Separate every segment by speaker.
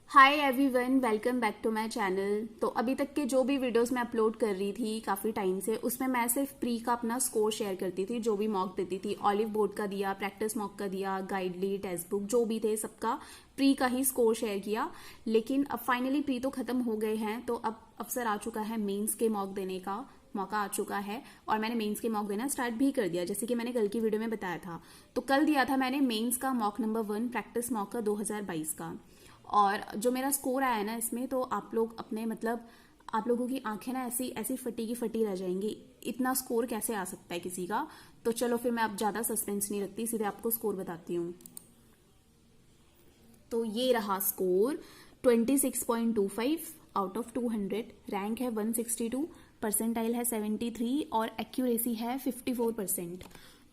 Speaker 1: Hi everyone, welcome back to my channel. तो अभी तक के जो भी वीडियोस मैं अपलोड कर रही थी काफ़ी टाइम से, उसमें मैं सिर्फ प्री का अपना स्कोर शेयर करती थी, जो भी मॉक देती थी। ऑलिव बोर्ड का दिया, प्रैक्टिस मॉक का दिया, गाइडली, टेक्स्ट बुक जो भी थे सबका प्री का ही स्कोर शेयर किया। लेकिन अब फाइनली प्री तो खत्म हो गए हैं, तो अब अवसर आ चुका है मेंस के मॉक देने का, मौका आ चुका है। और मैंने मेंस के मॉक देना स्टार्ट भी कर दिया, जैसे कि मैंने कल की वीडियो में बताया था। तो कल दिया था मैंने मेंस का मॉक नंबर 1 प्रैक्टिस मॉक का 2022 का। और जो मेरा स्कोर आया ना इसमें, तो आप लोग अपने मतलब आप लोगों की आंखें ना ऐसी ऐसी फटी की फटी रह जाएंगी। इतना स्कोर कैसे आ सकता है किसी का। तो चलो फिर मैं अब ज्यादा सस्पेंस नहीं रखती, सीधे आपको स्कोर बताती हूँ। तो ये रहा स्कोर 26.25 आउट ऑफ 200। रैंक है 162, परसेंटाइल है 73 और एक्यूरेसी है 54%।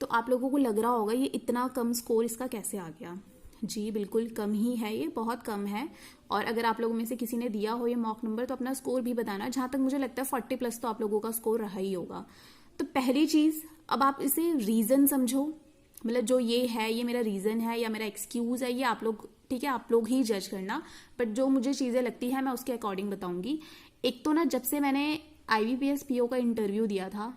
Speaker 1: तो आप लोगों को लग रहा होगा ये इतना कम स्कोर इसका कैसे आ गया। जी बिल्कुल कम ही है, ये बहुत कम है। और अगर आप लोगों में से किसी ने दिया हो ये मॉक नंबर, तो अपना स्कोर भी बताना। जहां तक मुझे लगता है 40+ तो आप लोगों का स्कोर रहा ही होगा। तो पहली चीज, अब आप इसे रीजन समझो। मतलब जो ये है, ये मेरा रीजन है या मेरा एक्सक्यूज है, ये आप लोग, ठीक है, आप लोग ही जज करना। बट जो मुझे चीजें लगती है मैं उसके अकॉर्डिंग बताऊंगी। एक तो ना, जब से मैंने IBPS PO का इंटरव्यू दिया था,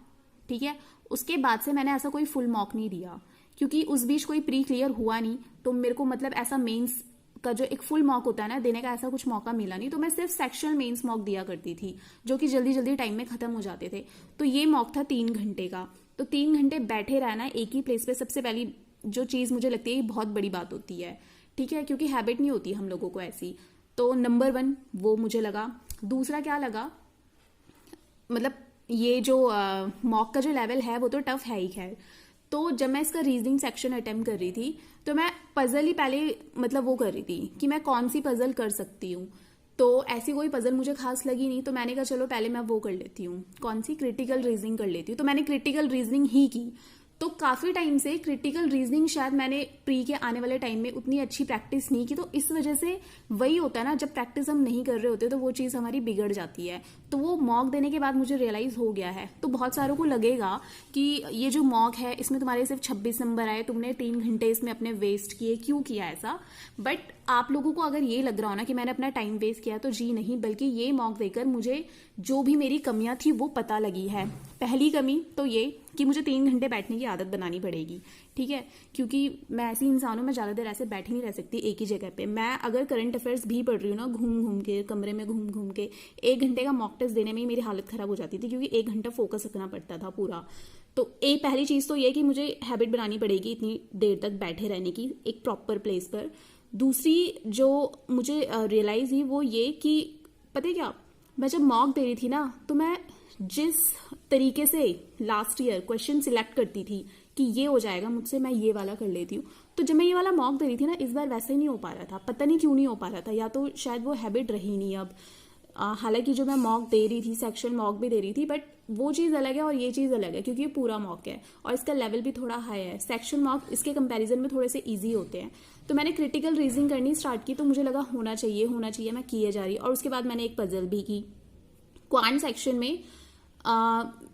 Speaker 1: ठीक है, उसके बाद से मैंने ऐसा कोई फुल मॉक नहीं दिया, क्योंकि उस बीच कोई प्री क्लियर हुआ नहीं। तो मेरे को मतलब ऐसा मेंस का जो एक फुल मॉक होता है ना, देने का ऐसा कुछ मौका मिला नहीं। तो मैं सिर्फ सेक्शनल मेंस मॉक दिया करती थी, जो कि जल्दी जल्दी टाइम में खत्म हो जाते थे। तो ये मॉक था 3 घंटे का। तो 3 घंटे बैठे रहना एक ही प्लेस पे, सबसे पहली जो चीज मुझे लगती है ये बहुत बड़ी बात होती है, ठीक है, क्योंकि हैबिट नहीं होती हम लोगों को ऐसी। तो नंबर 1 वो मुझे लगा। दूसरा क्या लगा, मतलब ये जो मॉक का जो लेवल है वो तो टफ है ही खैर। तो जब मैं इसका रीजनिंग सेक्शन अटेम्प्ट कर रही थी, तो मैं पजल ही पहले मतलब वो कर रही थी कि मैं कौन सी पजल कर सकती हूँ। तो ऐसी कोई पजल मुझे खास लगी नहीं, तो मैंने कहा चलो पहले मैं वो कर लेती हूँ, कौन सी, क्रिटिकल रीजनिंग कर लेती हूँ। तो मैंने क्रिटिकल रीजनिंग ही की। तो काफी टाइम से क्रिटिकल रीजनिंग शायद मैंने प्री के आने वाले टाइम में उतनी अच्छी प्रैक्टिस नहीं की। तो इस वजह से वही होता है ना, जब प्रैक्टिस हम नहीं कर रहे होते तो वो चीज हमारी बिगड़ जाती है। तो वो मॉक देने के बाद मुझे रियलाइज हो गया है। तो बहुत सारों को लगेगा कि ये जो मॉक है इसमें तुम्हारे सिर्फ 26 नंबर आए, तुमने 3 घंटे इसमें अपने वेस्ट किए, क्यों किया ऐसा। बट आप लोगों को अगर ये लग रहा हो ना कि मैंने अपना टाइम वेस्ट किया, तो जी नहीं, बल्कि ये मॉक देकर मुझे जो भी मेरी कमियां थी वो पता लगी है। पहली कमी तो ये कि मुझे 3 घंटे बैठने की आदत बनानी पड़ेगी, ठीक है, क्योंकि मैं ऐसी इंसान हूं, मैं ज्यादा देर ऐसे बैठी नहीं रह सकती एक ही जगह पे। मैं अगर करंट अफेयर्स भी पढ़ रही हूँ ना, घूम घूम के कमरे में घूम घूम के, 1 घंटे का मॉक टेस्ट देने में ही मेरी हालत खराब हो जाती थी, क्योंकि 1 घंटा फोकस रखना पड़ता था पूरा। तो पहली चीज तो ये कि मुझे हैबिट बनानी पड़ेगी इतनी देर तक बैठे रहने की एक प्रॉपर प्लेस पर। दूसरी जो मुझे रियलाइज हुई वो ये कि पता है क्या, मैं जब मॉक दे रही थी ना, तो मैं जिस तरीके से लास्ट ईयर क्वेश्चन सिलेक्ट करती थी कि ये हो जाएगा मुझसे, मैं ये वाला कर लेती हूँ। तो जब मैं ये वाला मॉक दे रही थी ना, इस बार वैसे ही नहीं हो पा रहा था। पता नहीं क्यों नहीं हो पा रहा था, या तो शायद वो हैबिट रही नहीं अब। हालांकि जो मैं मॉक दे रही थी, सेक्शन मॉक भी दे रही थी, बट वो चीज़ अलग है और ये चीज़ अलग है, क्योंकि ये पूरा मॉक है और इसका लेवल भी थोड़ा हाई है। सेक्शन मॉक इसके कंपैरिजन में थोड़े से इजी होते हैं। तो मैंने क्रिटिकल रीजनिंग करनी स्टार्ट की, तो मुझे लगा होना चाहिए होना चाहिए, मैं किए जा रही। और उसके बाद मैंने एक पजल भी की क्वांट सेक्शन में।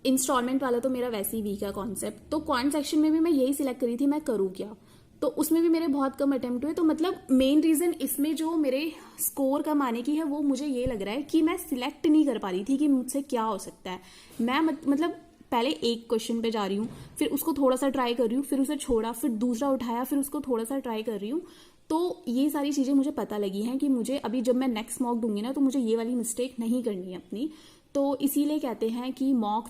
Speaker 1: इंस्टॉलमेंट वाला तो मेरा वैसे ही वीक है कॉन्सेप्ट, तो क्वांट सेक्शन में भी मैं यही सिलेक्ट करी थी मैं करूँ क्या। तो उसमें भी मेरे बहुत कम अटेम्प्ट हुए। तो मतलब मेन रीजन इसमें जो मेरे स्कोर कम आने की है, वो मुझे ये लग रहा है कि मैं सिलेक्ट नहीं कर पा रही थी कि मुझसे क्या हो सकता है। मैं मतलब पहले एक क्वेश्चन पे जा रही हूँ, फिर उसको थोड़ा सा ट्राई कर रही हूँ, फिर उसे छोड़ा, फिर दूसरा उठाया, फिर उसको थोड़ा सा ट्राई कर रही हूँ। तो ये सारी चीजें मुझे पता लगी हैं कि मुझे अभी जब मैं नेक्स्ट मॉक दूंगी ना, तो मुझे ये वाली मिस्टेक नहीं करनी है अपनी। तो इसीलिए कहते हैं कि मॉक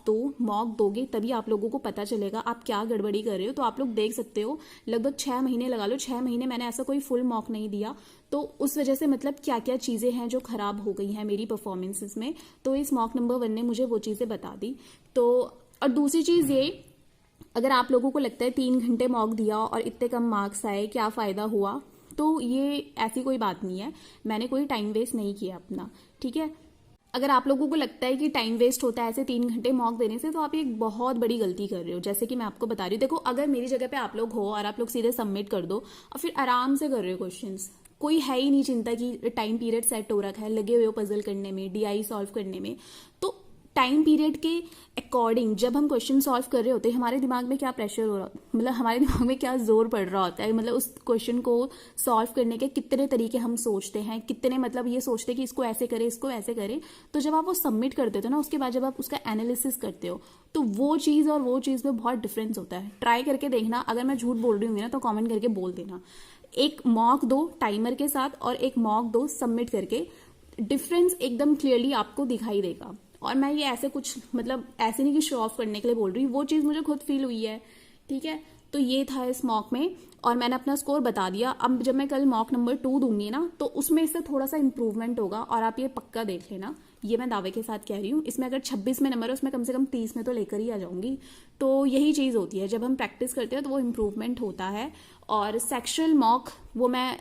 Speaker 1: दोगे तभी आप लोगों को पता चलेगा आप क्या गड़बड़ी कर रहे हो। तो आप लोग देख सकते हो, लगभग 6 महीने लगा लो, 6 महीने मैंने ऐसा कोई फुल मॉक नहीं दिया। तो उस वजह से मतलब क्या क्या चीजें हैं जो खराब हो गई हैं मेरी परफॉर्मेंसेस में, तो इस मॉक नंबर 1 ने मुझे वो चीजें बता दी। तो और दूसरी चीज ये, अगर आप लोगों को लगता है 3 घंटे मॉक दिया और इतने कम मार्क्स आए, क्या फायदा हुआ, तो ये ऐसी कोई बात नहीं है। मैंने कोई टाइम वेस्ट नहीं किया अपना, ठीक है। अगर आप लोगों को लगता है कि टाइम वेस्ट होता है ऐसे 3 घंटे मॉक देने से, तो आप एक बहुत बड़ी गलती कर रहे हो। जैसे कि मैं आपको बता रही हूँ, देखो अगर मेरी जगह पे आप लोग हो और आप लोग सीधे सबमिट कर दो और फिर आराम से कर रहे हो क्वेश्चंस, कोई है ही नहीं चिंता की टाइम पीरियड सेट हो रखा है, लगे हुए हो पजल करने में, DI सॉल्व करने में, तो टाइम पीरियड के अकॉर्डिंग जब हम क्वेश्चन सॉल्व कर रहे होते हैं हमारे दिमाग में क्या प्रेशर हो रहा, मतलब हमारे दिमाग में क्या जोर पड़ रहा होता है, मतलब उस क्वेश्चन को सॉल्व करने के कितने तरीके हम सोचते हैं, कितने मतलब ये सोचते हैं कि इसको ऐसे करें इसको ऐसे करें। तो जब आप वो सबमिट कर देते हो ना, उसके बाद जब आप उसका एनालिसिस करते हो तो वो चीज़ और वो चीज़ में बहुत डिफरेंस होता है। ट्राई करके देखना, अगर मैं झूठ बोल रही हूँ ना तो कॉमेंट करके बोल देना। एक मॉक दो टाइमर के साथ और एक मॉक दो सबमिट करके, डिफरेंस एकदम क्लियरली आपको दिखाई देगा। और मैं ये ऐसे कुछ मतलब ऐसे नहीं कि शो ऑफ करने के लिए बोल रही हूँ, वो चीज़ मुझे खुद फील हुई है, ठीक है। तो ये था इस मॉक में और मैंने अपना स्कोर बता दिया। अब जब मैं कल मॉक नंबर 2 दूंगी ना तो उसमें इससे थोड़ा सा इंप्रूवमेंट होगा और आप ये पक्का देख लेना, ये मैं दावे के साथ कह रही हूँ। इसमें अगर 26 में नंबर है उसमें कम से कम 30 में तो लेकर ही आ जाऊंगी। तो यही चीज़ होती है, जब हम प्रैक्टिस करते हैं तो वो इम्प्रूवमेंट होता है। और सेक्शुअल मॉक वो मैं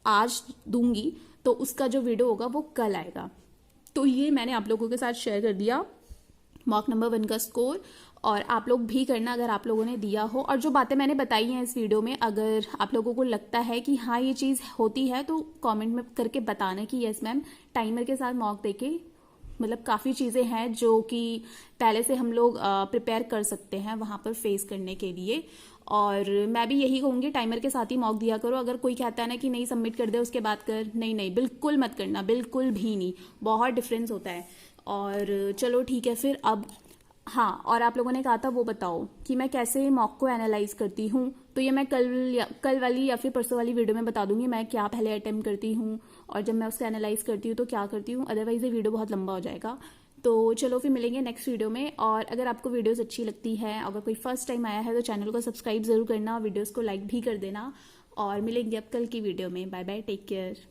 Speaker 1: आज दूंगी, तो उसका जो वीडियो होगा वो कल आएगा। तो ये मैंने आप लोगों के साथ शेयर कर दिया मॉक नंबर 1 का स्कोर, और आप लोग भी करना अगर आप लोगों ने दिया हो। और जो बातें मैंने बताई हैं इस वीडियो में, अगर आप लोगों को लगता है कि हाँ ये चीज़ होती है तो कमेंट में करके बताना कि यस मैम, टाइमर के साथ मॉक देके मतलब काफ़ी चीज़ें हैं जो कि पहले से हम लोग प्रिपेयर कर सकते हैं वहाँ पर फेस करने के लिए। और मैं भी यही कहूँगी टाइमर के साथ ही मॉक दिया करो। अगर कोई कहता है ना कि नहीं सबमिट कर दे उसके बाद कर, नहीं नहीं बिल्कुल मत करना, बिल्कुल भी नहीं, बहुत डिफरेंस होता है। और चलो ठीक है फिर अब, हाँ, और आप लोगों ने कहा था वो बताओ कि मैं कैसे मॉक को एनालाइज करती हूँ। तो ये मैं कल वाली या फिर परसों वाली वीडियो में बता दूंगी मैं क्या पहले अटेम्प्ट करती हूँ और जब मैं उसको एनालाइज करती हूँ तो क्या करती हूँ। अदरवाइज ये वीडियो बहुत लंबा हो जाएगा। तो चलो फिर मिलेंगे नेक्स्ट वीडियो में। और अगर आपको वीडियोस अच्छी लगती है, अगर कोई फर्स्ट टाइम आया है तो चैनल को सब्सक्राइब जरूर करना, वीडियोस को लाइक भी कर देना। और मिलेंगे अब कल की वीडियो में। Bye bye, take care.